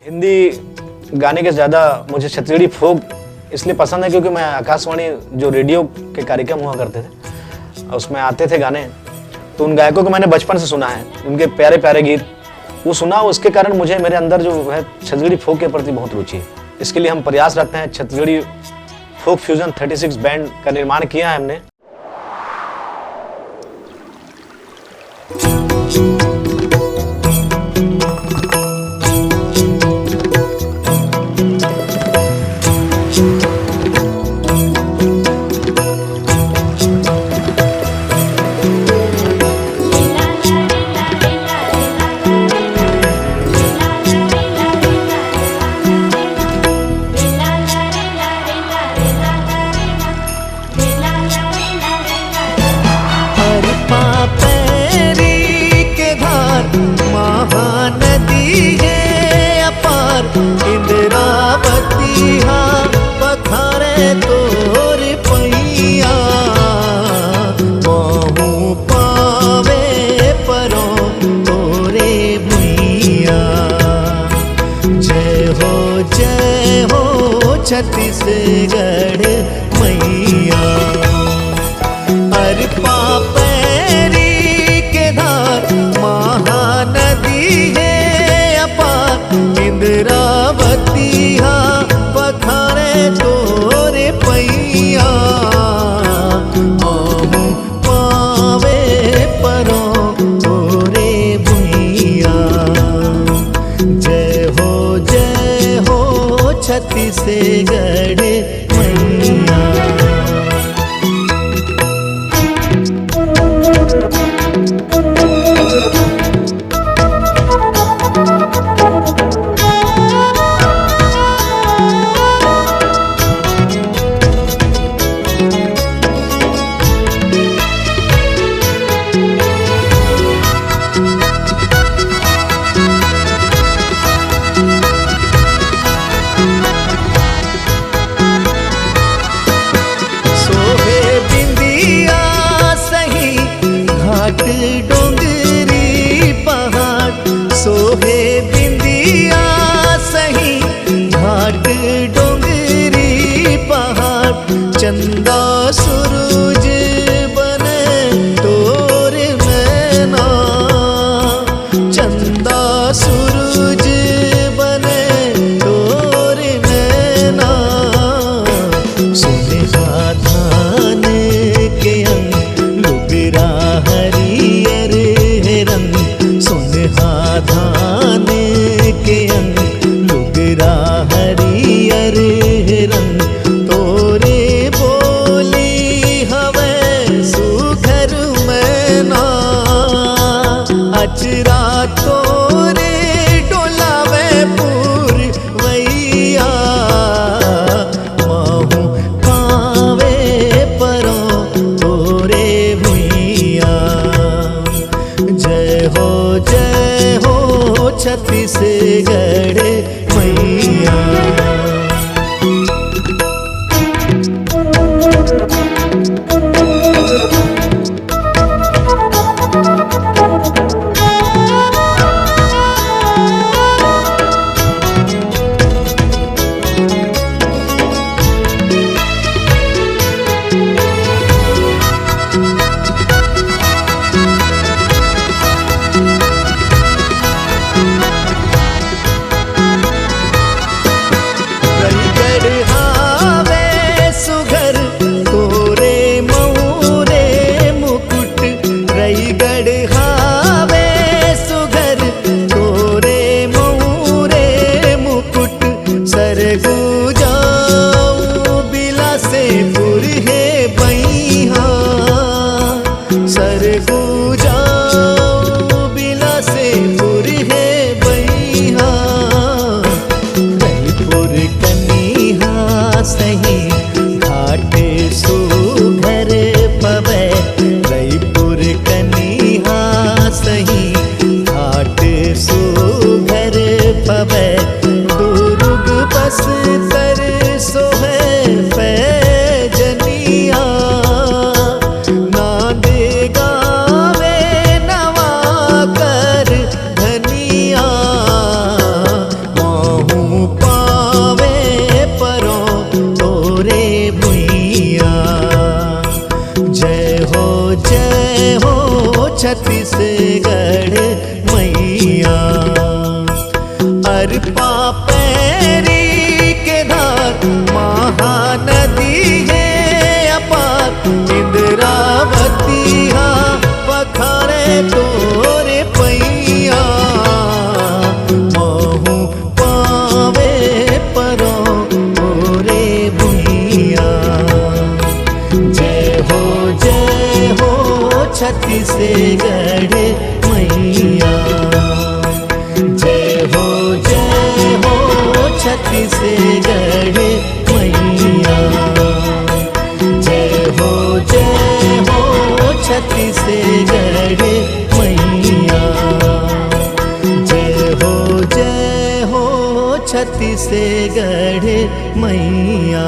हिंदी गाने के ज़्यादा मुझे छत्तीसगढ़ी फोक इसलिए पसंद है क्योंकि मैं आकाशवाणी जो रेडियो के कार्यक्रम हुआ करते थे उसमें आते थे गाने, तो उन गायकों को मैंने बचपन से सुना है, उनके प्यारे प्यारे गीत वो सुना, उसके कारण मुझे मेरे अंदर जो है छत्तीसगढ़ी फोक के प्रति बहुत रुचि है। इसके लिए हम प्रयास रखते हैं। छत्तीसगढ़ी फोक फ्यूजन 36 बैंड का निर्माण किया है हमने। महानदी है अपार इंद्रावती हाँ पखारे तोर पैया महू पावे परो तोरे भैया। जय हो छत्तीसगढ़ मैया। अरे पापेरी के धार महानदी है अपार इंद्रावती हाँ पखारे तोरे पैया आहू पावे परो तोरे भैया। जय हो छत्तीसगढ़ मैया। डोंगरी पहाड़ सोहे बिंदिया सही घाट डोंगरी पहाड़ चंदा सूरज बने तोर मैना। चंदा सूरज बने तोर मैना। सुनेहा धान के अंग लुगरा हरियर रंग सुनहा धान के अंग लुगरा हरियर रंग तोरे बोली हवे सुघर मैना। अचरा तोरे डोलावे पूरवैया महू पावे परो तोरे भैया। जय हो छत्तीसगढ़ मैया। सही घाट सुघर पवे रईपुर कनिहा सही घाट सुघर पवे दुर्ग बस तर सोहे पैजनिया। ना दे गावे नवा कर धनिया। हर पापेरी के धार महानदी है अपार इंद्रावती हा पखारे तोरे पैया महू पावे परो तोरे भुइया जय हो छत्तीसगढ़ मैया जय हो छत्तीसगढ़ मैया जय हो छत्तीसगढ़ मैया जय हो छत्तीसगढ़ मैया।